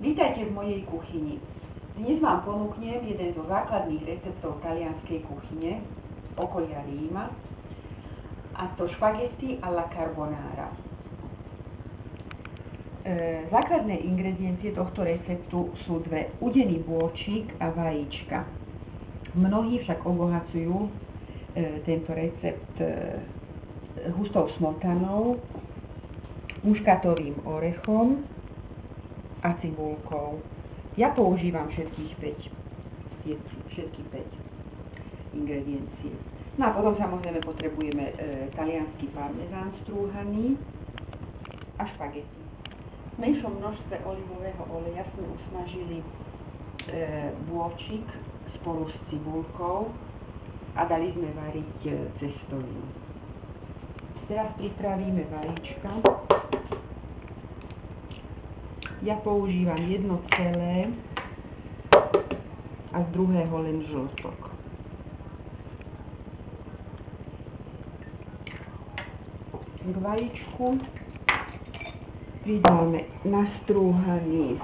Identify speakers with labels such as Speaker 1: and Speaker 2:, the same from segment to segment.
Speaker 1: Vítajte v mojej kuchyni. Dnes vám ponúknem jeden zo základných receptov talianskej kuchyne okolia Ríma, a to špagety alla carbonara. Základné ingrediencie tohto receptu sú udený bôčik a vajíčka. Mnohí však obohacujú tento recept hustou smotanou, muškatovým orechom a cibulkou. Ja používam všetky 5 ingrediencií. No a potom samozrejme potrebujeme taliansky parmezán strúhaný a špagety. V menšom množstve olivového oleja sme usmažili bôčik spolu s cibulkou a dali sme variť cestovinu. Teraz pripravíme vajíčka. Ja používam jedno celé a z druhého len žltok. K vajíčku pridáme nastrúhaný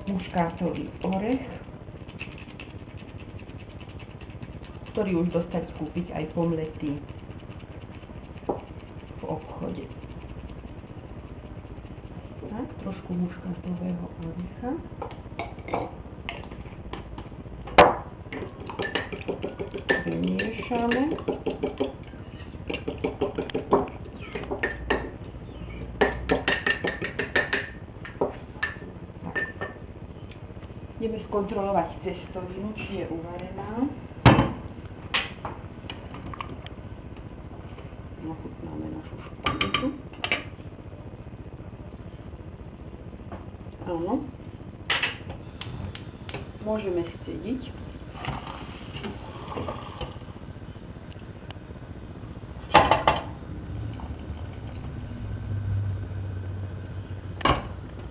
Speaker 1: muškátový orech, ktorý už dostať kúpiť aj pomletý v obchode. Tak, trošku muškátového orecha. Vymiešame. Ideme skontrolovať cestovinu, či je uvarená. Ochutnáme našu špagetu. Áno. Môžeme scediť.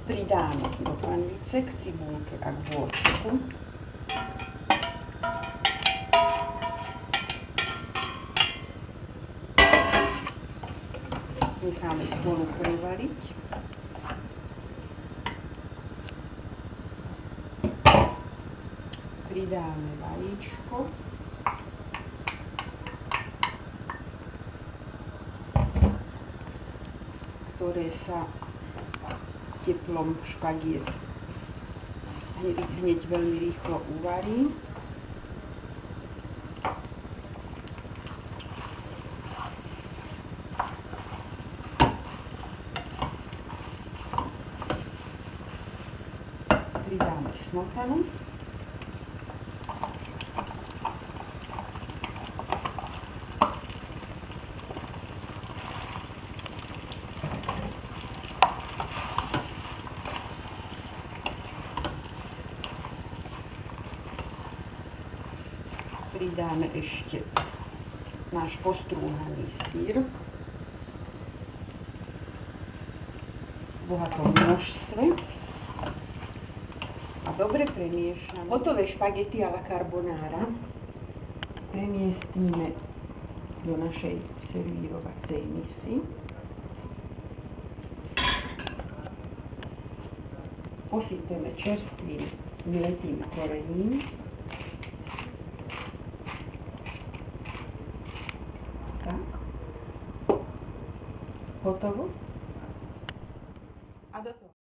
Speaker 1: Pridáme do panvice k cibulke a k bôčku. Necháme spolu prevariť. Pridáme vajíčko. Ktoré sa teplom špagiet hneď veľmi rýchlo uvarí. Pridáme smotanu. Pridáme ešte náš postrúhaný syr v bohatom množstve a dobre premiešame. Hotové špagety alla carbonara premiestnime do našej servírovacej misy. Posypeme čerstvým vyletým korením. Tak. Hotovo. A do toho.